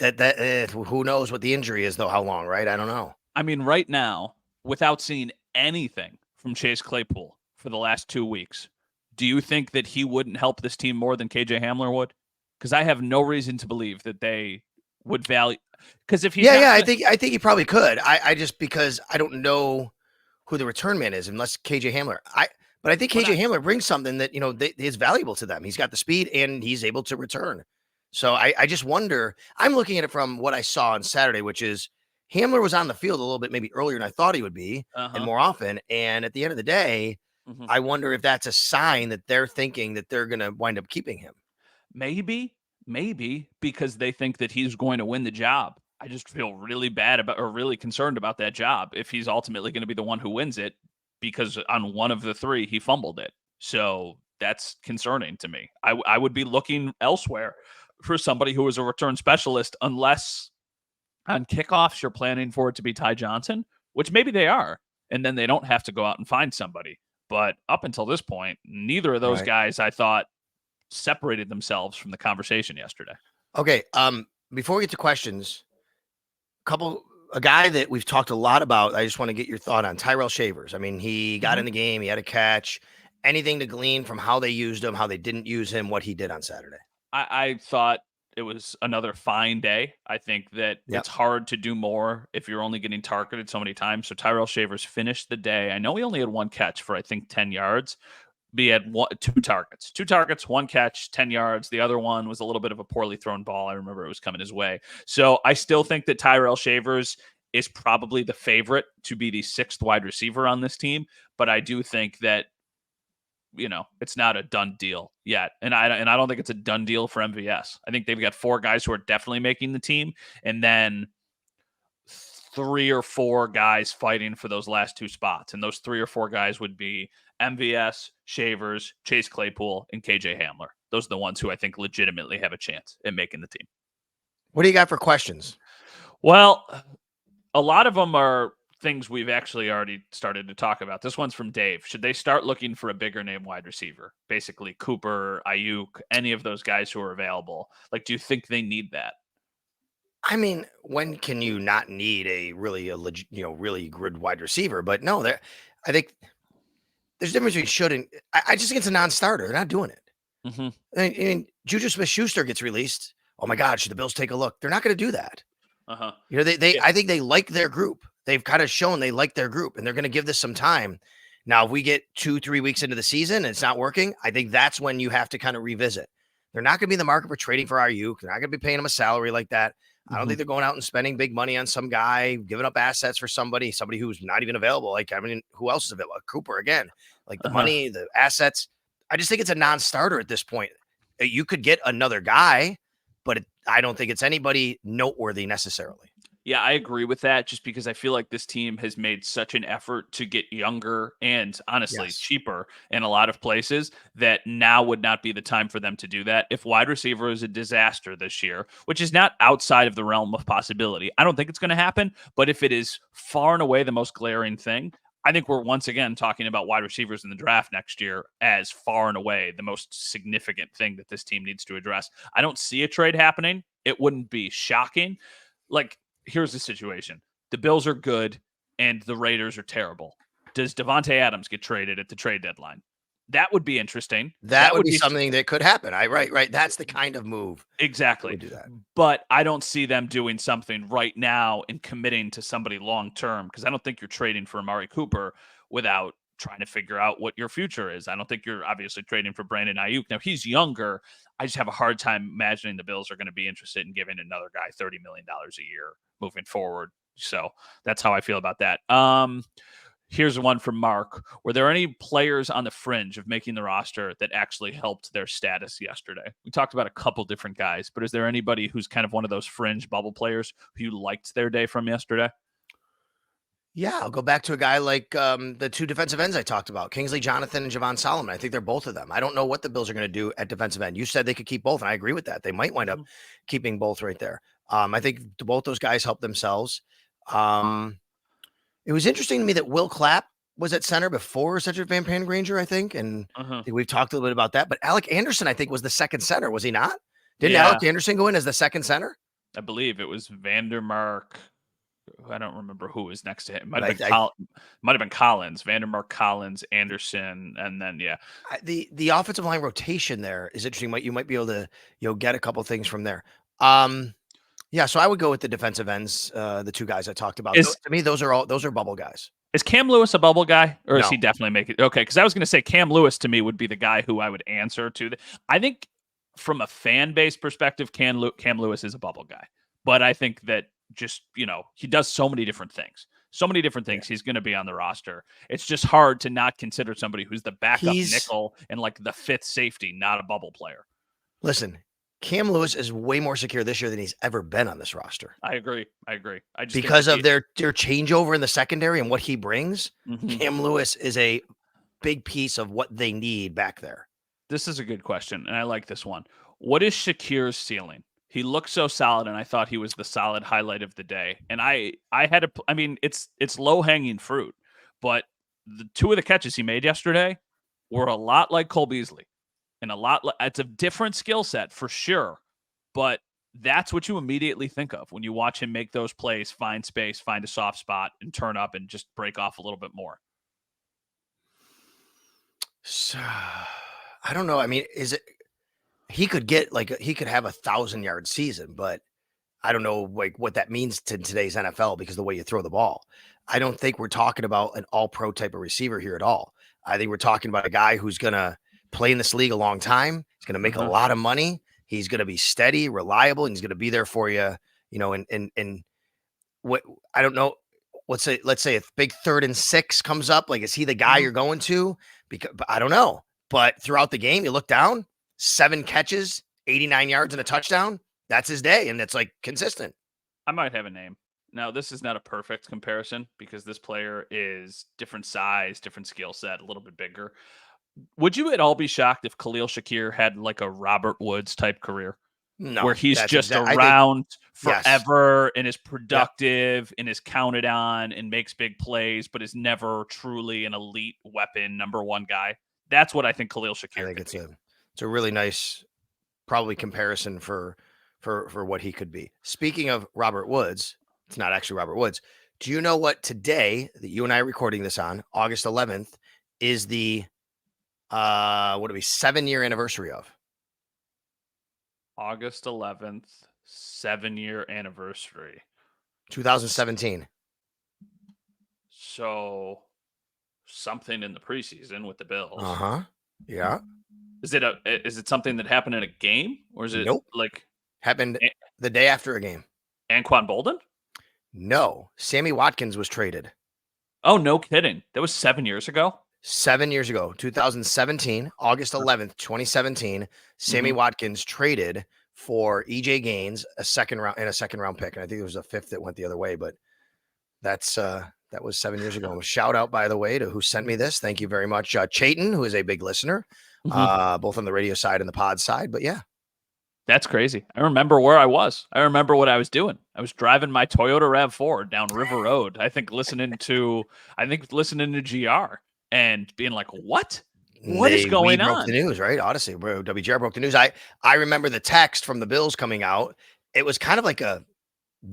who knows what the injury is though? How long? Right? I don't know. I mean, right now, without seeing anything from Chase Claypool for the last 2 weeks, do you think that he wouldn't help this team more than KJ Hamler would? Because I have no reason to believe that they would value. Because if he's I think he probably could. I just, because I don't know who the return man is unless KJ Hamler. But I think KJ Hamler brings something that is valuable to them. He's got the speed and he's able to return. So I just wonder. I'm looking at it from what I saw on Saturday, which is Hamler was on the field a little bit maybe earlier than I thought he would be, and more often. And at the end of the day, I wonder if that's a sign that they're thinking that they're going to wind up keeping him. Maybe because they think that he's going to win the job. I just feel really bad about, or really concerned about that job if he's ultimately going to be the one who wins it, because on one of the 3 he fumbled it. So that's concerning to me. I would be looking elsewhere for somebody who is a return specialist, unless on kickoffs you're planning for it to be Ty Johnson, which maybe they are, and then they don't have to go out and find somebody. But up until this point, neither of those guys, I thought, separated themselves from the conversation yesterday. Okay. Before we get to questions, a guy that we've talked a lot about, I just want to get your thought on Tyrell Shavers. I mean, he got in the game, he had a catch. Anything to glean from how they used him, how they didn't use him, what he did on Saturday? I thought it was another fine day. I think that it's hard to do more if you're only getting targeted so many times. So Tyrell Shavers finished the day. I know he only had 1 catch for, I think, 10 yards. He had 2 targets, 1 catch, 10 yards. The other one was a little bit of a poorly thrown ball. I remember it was coming his way. So I still think that Tyrell Shavers is probably the favorite to be the 6th wide receiver on this team. But I do think that, it's not a done deal yet. And I don't think it's a done deal for MVS. I think they've got 4 guys who are definitely making the team, and then 3 or 4 guys fighting for those last 2 spots. And those 3 or 4 guys would be MVS, Shavers, Chase Claypool, and KJ Hamler. Those are the ones who I think legitimately have a chance at making the team. What do you got for questions? Well, a lot of them are things we've actually already started to talk about. This one's from Dave. Should they start looking for a bigger name wide receiver? Basically, Cooper, Ayuk, any of those guys who are available. Like, do you think they need that? I mean, when can you not need a really really good wide receiver? But no, there. I think there's a difference between should and I just think it's a non-starter. They're not doing it. Mm-hmm. I mean, Juju Smith-Schuster gets released. Oh my God, should the Bills take a look? They're not going to do that. Uh-huh. They I think they like their group. They've kind of shown they like their group, and they're going to give this some time. Now, if we get 2-3 weeks into the season and it's not working, I think that's when you have to kind of revisit. They're not going to be in the market for trading for Ayuk. They're not going to be paying him a salary like that. I don't think they're going out and spending big money on some guy, giving up assets for somebody who's not even available. Like, I mean, who else is available? Cooper again. Like the money, the assets. I just think it's a non-starter at this point. You could get another guy, but I don't think it's anybody noteworthy necessarily. Yeah, I agree with that just because I feel like this team has made such an effort to get younger and honestly cheaper in a lot of places that now would not be the time for them to do that. If wide receiver is a disaster this year, which is not outside of the realm of possibility, I don't think it's going to happen. But if it is far and away the most glaring thing, I think we're once again talking about wide receivers in the draft next year as far and away the most significant thing that this team needs to address. I don't see a trade happening. It wouldn't be shocking. Like, here's the situation. The Bills are good and the Raiders are terrible. Does Devontae Adams get traded at the trade deadline? That would be interesting. That would be something that could happen. Right. That's the kind of move. Exactly. Do that. But I don't see them doing something right now and committing to somebody long term because I don't think you're trading for Amari Cooper without trying to figure out what your future is. I don't think you're obviously trading for Brandon Ayuk. Now, he's younger. I just have a hard time imagining the Bills are going to be interested in giving another guy $30 million a year moving forward. So that's how I feel about that. Here's one from Mark. Were there any players on the fringe of making the roster that actually helped their status yesterday? We talked about a couple different guys, but is there anybody who's kind of one of those fringe bubble players who you liked their day from yesterday? Yeah, I'll go back to a guy like the two defensive ends I talked about, Kingsley Jonathan and Javon Solomon. I think they're both of them. I don't know what the Bills are going to do at defensive end. You said they could keep both, and I agree with that. They might wind up keeping both right there. I think both those guys help themselves. It was interesting to me that Will Clapp was at center before Cedric Van Pangranger, I think, and I think we've talked a little bit about that. But Alec Anderson, I think, was the second center, was he not? Didn't Alec Anderson go in as the second center? I believe it was Vandermark. I don't remember who was next to him. Might have been Collins, Vandermark, Collins, Anderson, and then the offensive line rotation there is interesting. You might be able to get a couple things from there. Yeah, so I would go with the defensive ends, the two guys I talked about. To me, those are bubble guys. Is Cam Lewis a bubble guy, or is he definitely make it? Okay, because I was going to say Cam Lewis to me would be the guy who I would answer to. I think from a fan base perspective, Cam Lewis is a bubble guy, but I think that just he does so many different things. He's going to be on the roster. It's just hard to not consider somebody who's the backup nickel and like the fifth safety, not a bubble player. Listen, Cam Lewis is way more secure this year than he's ever been on this roster. I agree. I just because of their changeover in the secondary and what he brings. Cam Lewis is a big piece of what they need back there. This is a good question, and I like this one. What is Shakir's ceiling? He looked so solid, and I thought he was the solid highlight of the day. And it's low hanging fruit, but the two of the catches he made yesterday were a lot like Cole Beasley. And it's a different skill set for sure, but that's what you immediately think of when you watch him make those plays, find space, find a soft spot, and turn up and just break off a little bit more. So, I don't know. I mean, he could have 1,000-yard season, but I don't know what that means to today's NFL because of the way you throw the ball. I don't think we're talking about an all-pro type of receiver here at all. I think we're talking about a guy who's going to play in this league a long time. He's going to make a lot of money. He's going to be steady, reliable, and he's going to be there for you, and what I don't know. Let's say a big 3rd and 6 comes up. Like, is he the guy you're going to? Because I don't know. But throughout the game, you look down, 7 catches, 89 yards and a touchdown. That's his day. And it's like consistent. I might have a name. Now, this is not a perfect comparison because this player is different size, different skill set, a little bit bigger. Would you at all be shocked if Khalil Shakir had like a Robert Woods type career? No, where he's that's just exact. I think around yes. forever and is Yep. productive and is counted on and makes big plays, but is never truly an elite weapon number one guy. That's what I think Khalil I Shakir think could be. it's a really nice probably comparison for what he could be. Speaking of Robert Woods, it's not actually Robert Woods. Do you know what today that you and I are recording this on, August 11th, is the what do we 7-year anniversary of? August 11th, 7-year anniversary. 2017. So something in the preseason with the Bills. Uh-huh. Yeah. Is it something that happened in a game, or is it Nope. like Happened the day after a game. Anquan Bolden? No. Sammy Watkins was traded. Oh, no kidding. That was 7 years ago. 7 years ago, 2017, August 11th, 2017, Sammy Watkins traded for EJ Gaines, a second round pick. And I think there was a fifth that went the other way, but that was 7 years ago. A shout out, by the way, to who sent me this. Thank you very much. Chayton, who is a big listener, both on the radio side and the pod side. But yeah. That's crazy. I remember where I was. I remember what I was doing. I was driving my Toyota RAV4 down River Road. I think listening to GR and being like, "What? What is going We broke on?" the news, right? Odyssey, bro. WGR broke the news. I remember the text from the Bills coming out. It was kind of like a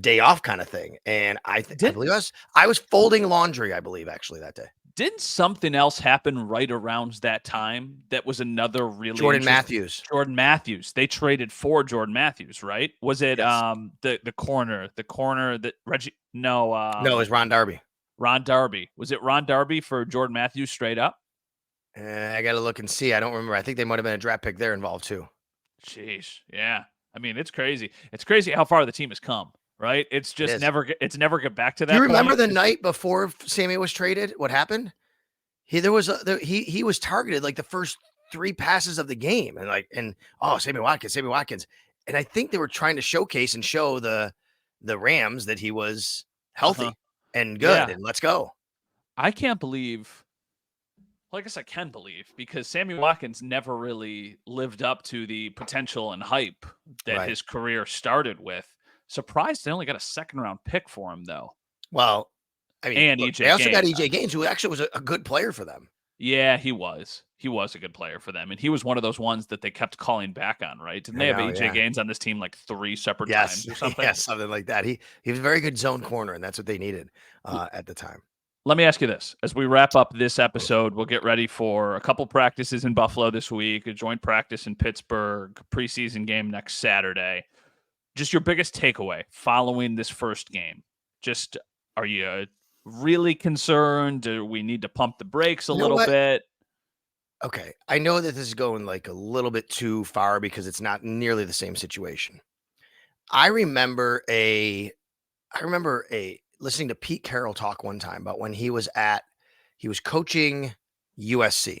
day off kind of thing. And I believe I was folding laundry, I believe, actually, that day. Didn't something else happen right around that time that was another really Jordan Matthews. Jordan Matthews. They traded for Jordan Matthews, right? Was it Yes. the corner that Reggie No, it was Ron Darby. Ron Darby. Was it Ron Darby for Jordan Matthews straight up? I got to look and see. I don't remember. I think they might have been a draft pick there involved too. Jeez. Yeah. I mean, it's crazy. It's crazy how far the team has come, right? It's just never get back to that. Do you remember point. the night before Sammy was traded? What happened? He was targeted like the first 3 passes of the game, and Sammy Watkins, and I think they were trying to showcase and show the Rams that he was healthy and good, and let's go. I can't believe. Well, I guess I can believe because Sammy Watkins never really lived up to the potential and hype that his career started with. Surprised they only got a second-round pick for him, though. Well, I mean, and they also got EJ Gaines, who actually was a good player for them. Yeah, he was. He was a good player for them, and he was one of those ones that they kept calling back on, right? Didn't they have EJ Gaines on this team like 3 separate times or something? Yes, something like that. He was a very good zone corner, and that's what they needed at the time. Let me ask you this. As we wrap up this episode, we'll get ready for a couple practices in Buffalo this week, a joint practice in Pittsburgh, preseason game next Saturday. Just your biggest takeaway following this first game. Just, are you really concerned? Do we need to pump the brakes a little bit? Okay. I know that this is going like a little bit too far because it's not nearly the same situation. I remember listening to Pete Carroll talk one time about when he was coaching USC.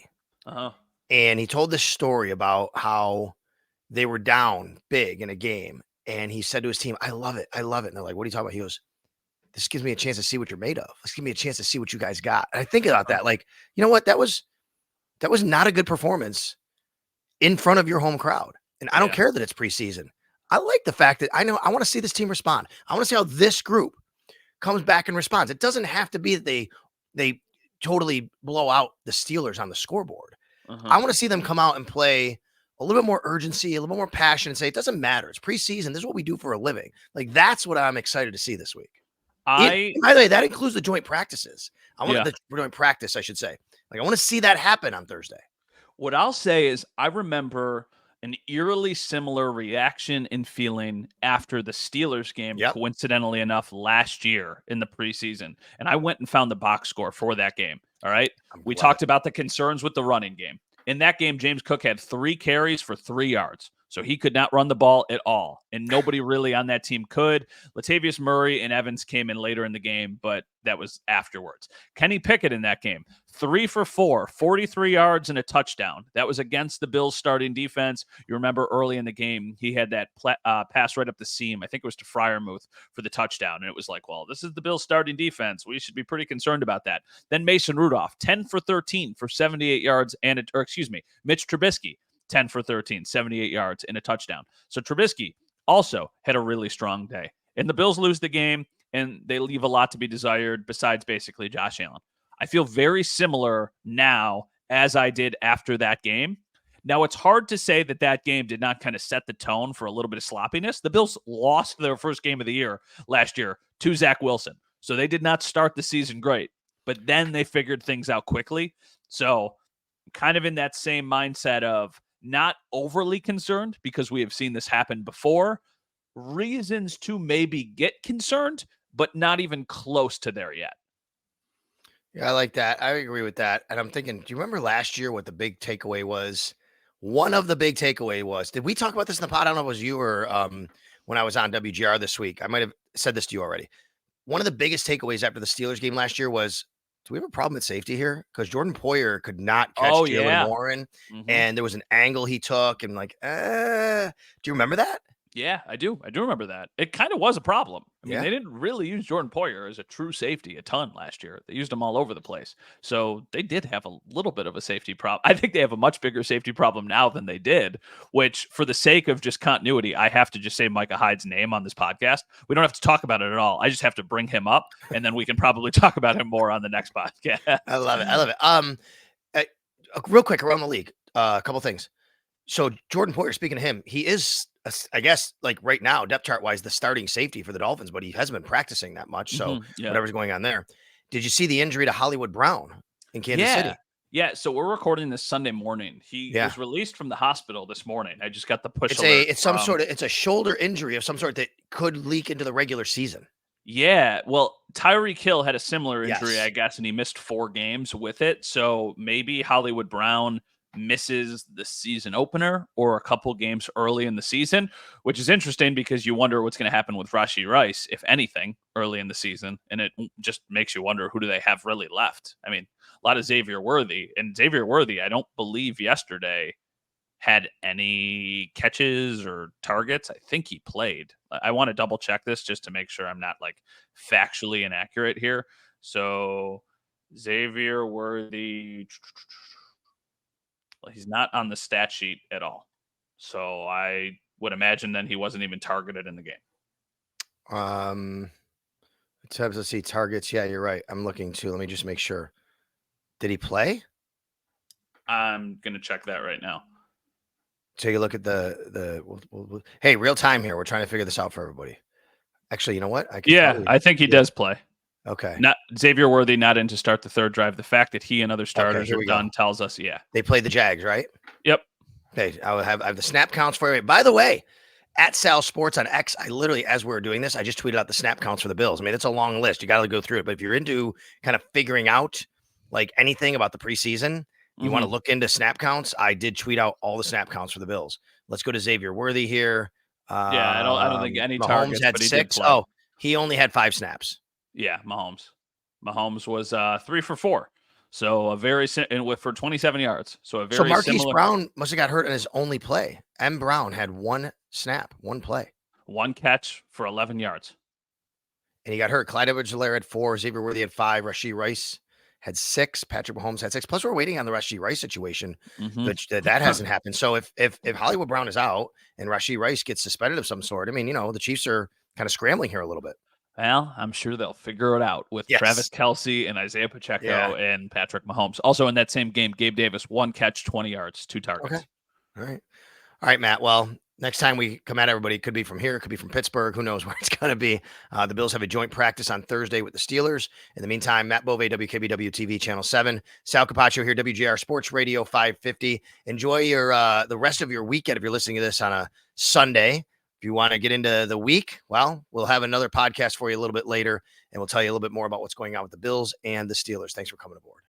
And he told this story about how they were down big in a game. And he said to his team, I love it. And they're like, what are you talking about? He goes, this gives me a chance to see what you're made of. Let's give me a chance to see what you guys got. And I think about that. Like, you know what? That was not a good performance in front of your home crowd. And I don't care that it's preseason. I like the fact that I want to see this team respond. I want to see how this group comes back and responds. It doesn't have to be that they totally blow out the Steelers on the scoreboard. I want to see them come out and play a little bit more urgency, a little bit more passion, and say, it doesn't matter. It's preseason. This is what we do for a living. Like, that's what I'm excited to see this week. By the way, that includes the joint practices. I want the joint practice, I should say. Like, I want to see that happen on Thursday. What I'll say is I remember an eerily similar reaction and feeling after the Steelers game, coincidentally enough, last year in the preseason. And I went and found the box score for that game. All right. We talked about the concerns with the running game. In that game, James Cook had 3 carries for 3 yards. So he could not run the ball at all. And nobody really on that team could. Latavius Murray and Evans came in later in the game, but that was afterwards. Kenny Pickett in that game, 3 for 4, 43 yards and a touchdown. That was against the Bills starting defense. You remember early in the game, he had that pass right up the seam. I think it was to Freiermuth for the touchdown. And it was like, well, this is the Bills starting defense. We should be pretty concerned about that. Then Mason Rudolph, 10 for 13 for 78 yards. Mitch Trubisky, 10 for 13, 78 yards and a touchdown. So Trubisky also had a really strong day. And the Bills lose the game, and they leave a lot to be desired besides basically Josh Allen. I feel very similar now as I did after that game. Now, it's hard to say that that game did not kind of set the tone for a little bit of sloppiness. The Bills lost their first game of the year last year to Zach Wilson. So they did not start the season great, but then they figured things out quickly. So kind of in that same mindset of not overly concerned because we have seen this happen before. Reasons to maybe get concerned, but not even close to there yet. Yeah, I like that. I agree with that. And I'm thinking, do you remember last year what the big takeaway was? One of the big takeaway was, did we talk about this in the pod? I don't know if it was you or when I was on WGR this week. I might have said this to you already. One of the biggest takeaways after the Steelers game last year was, do we have a problem at safety here? Because Jordan Poyer could not catch Jaylen Warren, and there was an angle he took, and like, do you remember that? Yeah, I do. I do remember that. It kind of was a problem. I mean, Yeah. they didn't really use Jordan Poyer as a true safety a ton last year. They used him all over the place. So they did have a little bit of a safety problem. I think they have a much bigger safety problem now than they did, which for the sake of just continuity, I have to just say Micah Hyde's name on this podcast. We don't have to talk about it at all. I just have to bring him up, and then we can probably talk about him more on the next podcast. I love it. I love it. Real quick around the league, a couple things. So Jordan Poyer, speaking of him, he is, I guess, like right now, depth chart wise, the starting safety for the Dolphins, but he hasn't been practicing that much. So whatever's going on there. Did you see the injury to Hollywood Brown in Kansas City? Yeah. So we're recording this Sunday morning. He was released from the hospital this morning. I just got the push. It's a shoulder injury of some sort that could leak into the regular season. Yeah, well, Tyreek Hill had a similar injury, I guess, and he missed 4 games with it. So maybe Hollywood Brown misses the season opener or a couple games early in the season, which is interesting because you wonder what's going to happen with Rashee Rice, if anything, early in the season. And it just makes you wonder, who do they have really left? I mean, a lot of Xavier Worthy. And Xavier Worthy, I don't believe yesterday had any catches or targets. I think he played. I want to double check this just to make sure I'm not like factually inaccurate here. So Xavier Worthy, well, he's not on the stat sheet at all. So I would imagine then he wasn't even targeted in the game. Let's see targets. Yeah, you're right. I'm looking too. Let me just make sure. Did he play? I'm going to check that right now. Take a look at hey, real time here. We're trying to figure this out for everybody. Actually, you know what? I think he does play. Okay. Not Xavier Worthy, not in to start the third drive. The fact that he and other starters are done tells us, they played the Jags, right? Yep. Okay, I have the snap counts for you. By the way, at Sal Sports on X, I literally, as we were doing this, I just tweeted out the snap counts for the Bills. I mean, it's a long list. You got to go through it. But if you're into kind of figuring out like anything about the preseason, you want to look into snap counts. I did tweet out all the snap counts for the Bills. Let's go to Xavier Worthy here. I don't think any Mahomes targets, had but he 6. did play. He only had 5 snaps. Yeah, Mahomes was 3 for 4. So a very for 27 yards. So a very Marquise Brown must have got hurt in his only play. M. Brown had 1 snap, 1 play. 1 catch for 11 yards. And he got hurt. Clyde Edwards-Helaire had 4. Xavier Worthy had 5. Rashee Rice had 6. Patrick Mahomes had 6. Plus, we're waiting on the Rashee Rice situation, which that hasn't happened. So if Hollywood Brown is out and Rashee Rice gets suspended of some sort, I mean, the Chiefs are kind of scrambling here a little bit. Well, I'm sure they'll figure it out with Travis Kelce and Isaiah Pacheco and Patrick Mahomes. Also in that same game, Gabe Davis, 1 catch, 20 yards, 2 targets. Okay. All right, Matt. Well, next time we come at everybody, it could be from here, it could be from Pittsburgh. Who knows where it's going to be. The Bills have a joint practice on Thursday with the Steelers. In the meantime, Matt Bove, WKBW TV, Channel 7. Sal Capaccio here, WGR Sports Radio 550. Enjoy your the rest of your weekend if you're listening to this on a Sunday. If you want to get into the week, well, we'll have another podcast for you a little bit later, and we'll tell you a little bit more about what's going on with the Bills and the Steelers. Thanks for coming aboard.